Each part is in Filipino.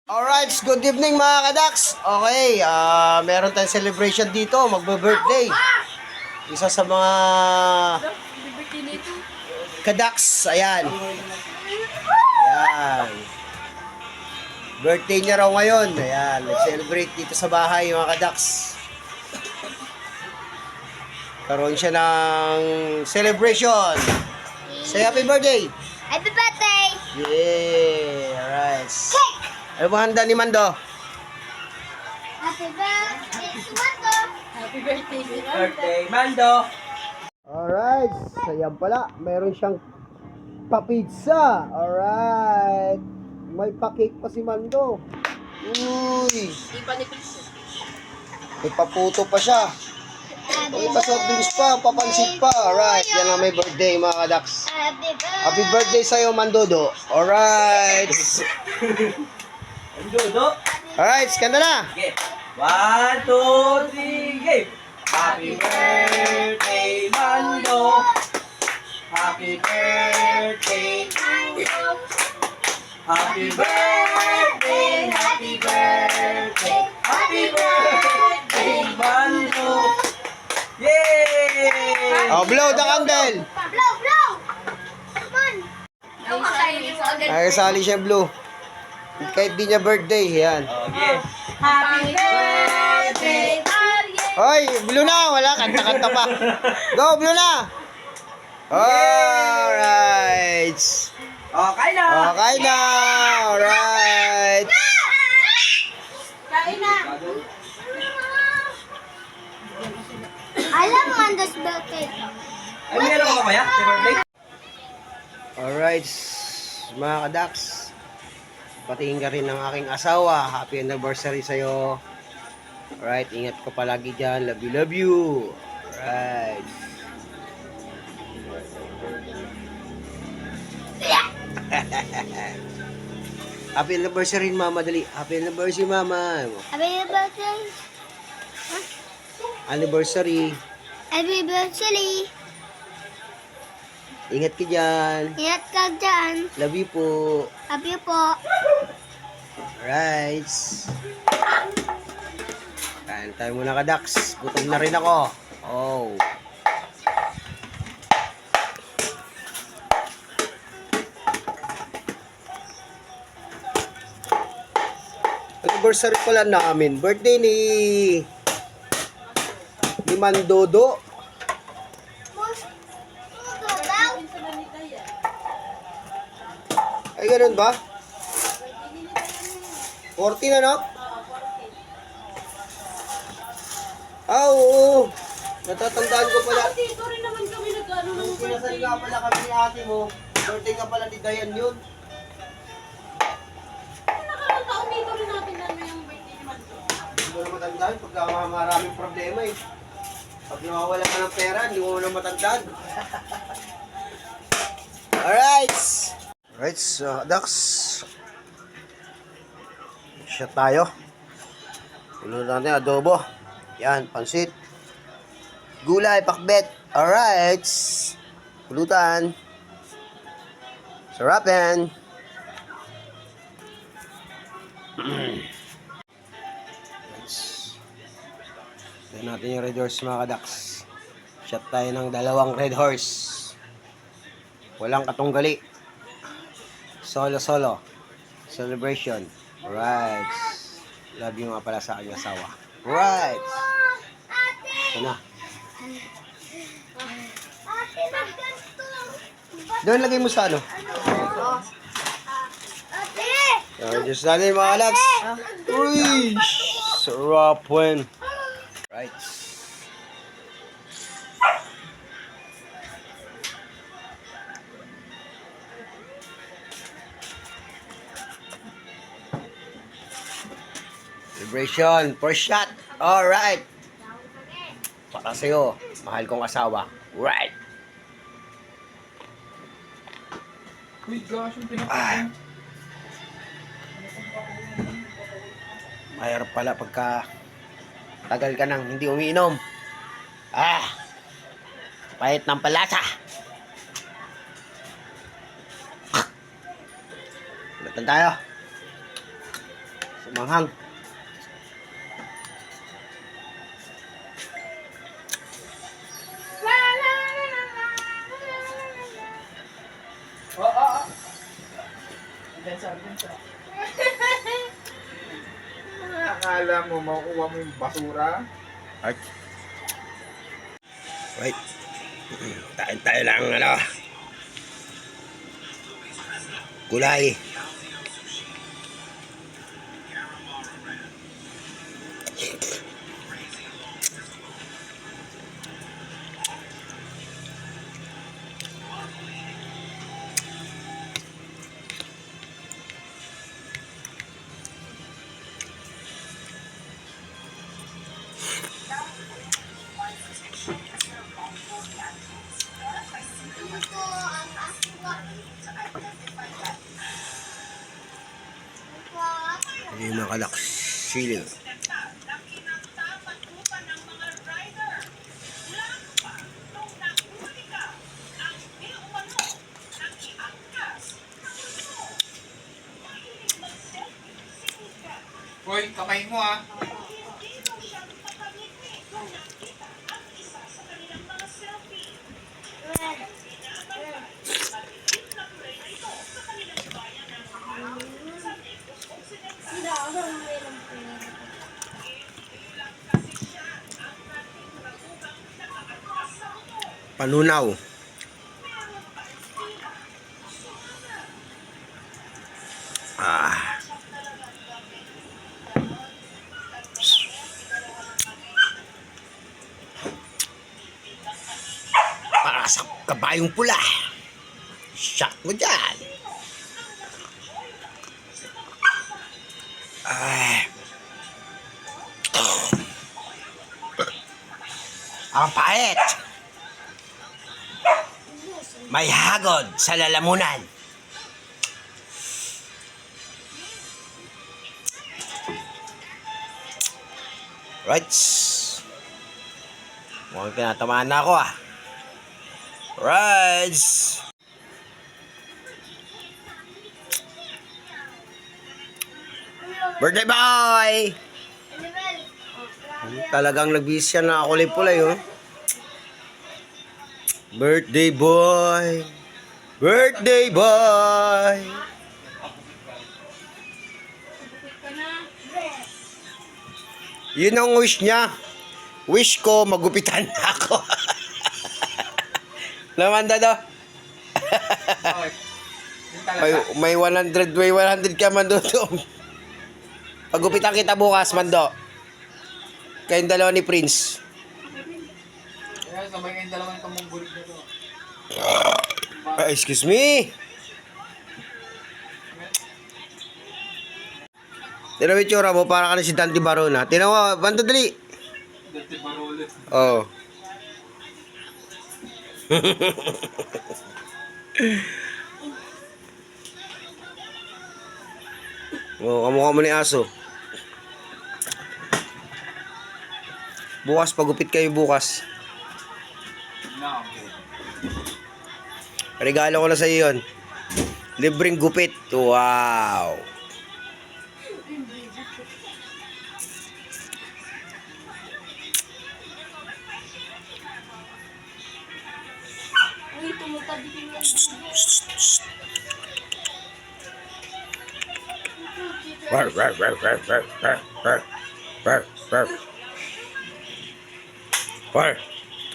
Alright, good evening mga kadaks. Okay, meron tayong celebration dito, magbe-birthday. Isa sa mga kadaks, ayan. Ayan. Birthday niya raw ngayon. Ayan, nag-celebrate dito sa bahay mga kadaks. Karoon siya ng celebration. Say happy birthday. Happy birthday! Yeah, alright. Cake! Ano ba handa ni Mando? Happy birthday to Mando! Happy birthday, Birthday, Mando! Alright, so yan pala, meron siyang pa-pizza. Alright, may pa-cake pa si Mando. Uy, Hindi pa ni Pizza. may paputo pa siya. May pa-soft drinks pa, papansit pa. Alright, yan ang may birthday mga kadaks. Happy birthday sa'yo, Mandodo. Alright. Mando! Alright, skanda na. Okay. 1, 2, 3, game! Happy birthday, Mando! Happy birthday! Happy birthday! Happy birthday! Happy birthday, Mando! Yay! Oh, blow the candle. Blow! Blow! Come on! Ay, sali siya blue. Kahit di niya birthday, yan. Okay. Happy birthday, Ariel! Hoy, blue na, wala, kanta-kanta pa. Go, blue na. Alright. Okay na! Okay na. Alright. Kain na! Alam Mando's birthday. Ay, meron ka ba kaya? Happy birthday? Alright, mga kadaks. Patingin ka rin ng aking asawa. Happy anniversary sa'yo. Alright, ingat ka palagi dyan. Love you, love you. Alright. Happy anniversary, mama. Dali. Happy anniversary, mama. Happy birthday! Anniversary. Happy birthday! Ingat ka dyan. Ingat ka dyan. Love you po. Happy po. Alright. Kain tayo muna kadaks. Gutom na rin ako. Oh. Anniversary pala namin. Birthday ni Mandodo. Ay, ganun ba? 40 na, no? Ah, oo. Natatandaan ko pala. Dito rin naman kami nag-ano ng Nung kinasal nga pala kami ni ate mo, birthday nga pala ni Dayan yun. Nakarang taon dito rin natin ano yung birthday ni Mando. Hindi mo na matandaan pagka maraming problema eh. Pag nawawala ka ng pera, hindi mo na matandaan. Alright! Alright, so Dax. Shot tayo. Puno natin adobo. Yan, pansit. Gulay, pakbet. Alright. Pulutan. Sarapin. Tignan natin yung red horse mga kadaks. Shot tayo ng 2 red horse. Walang katunggali. Solo. Celebration. Right. Love you nga pala sa aking asawa. Right. Ito na. Ate, magkanto. Doon lagay mo sa ano. Ate! Diyos natin mga kadaks. Uy! Sarap wen. Right. Celebration, first shot. Alright. Para sa'yo, mahal kong asawa. Right. Ah. Mahirap pala pagka tagal ka nang hindi umiinom. Pahit ng palasa. Latan tayo. Manghang. Akala mo makukuha mo yung basura? Right. Right. Tain tayo lang ano. Gulay. Hindi mga kalaks. Sili. Hoy, kamay mo ah. Panunaw. Ah. Para sa kabayong pula. Shot mo dyan. Ay. Ang pait. May hagod sa lalamunan. Right. Mukhang tinatamaan na ako ah. Right. Birthday boy! Talagang nagbihis siya na kulay-pulay oh. Birthday boy! Birthday boy! Yun ang wish niya. Wish ko, magupitan na ako. Naman dado. Bakit? Yun talaga. May 100 ka man doon. Pagupitan kita bukas, Mando. Kayong dalawa ni Prince. Kaya sabay kayong dalawang kamunggulit na to. Excuse me. Tinaw yung tsura mo, para ka na si Dante Barona. Tinaw mo, Mando, dali. Dati Baroles. Oo. Oh, kamukha mo ni aso. Bukas, pagupit kayo bukas. Na, okay. Regalo ko na sa iyo yun. Libreng gupit. Wow. Uy, tumutabi din yan. Rar, rar, rar, rar, rar, rar, rar, rar, rar. Rar.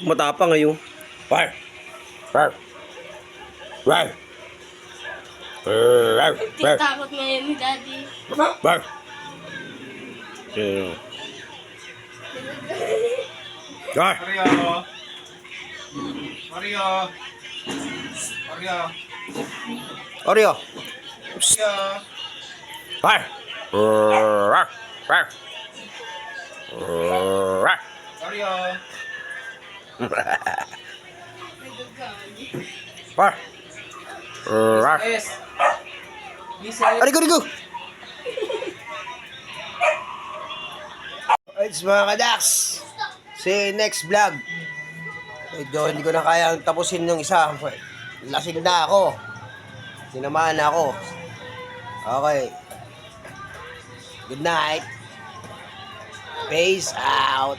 Tumatapang ngayon. Rar. Rar. Rar. Rar. Rar. Takot ngayon ni Daddy. Rar. Rar. Mario! Mario! Mario! Oreo. Mario! Rar. Rar. Rar. Rar. Mario! Rar. Rar. Yes! Lisa! Arigo. It's mga kadaks. See you next vlog. Medyo hindi ko na kaya tapusin yung isa. Lasing na ako. Sinamahan na ako. Okay. Good night. Peace out.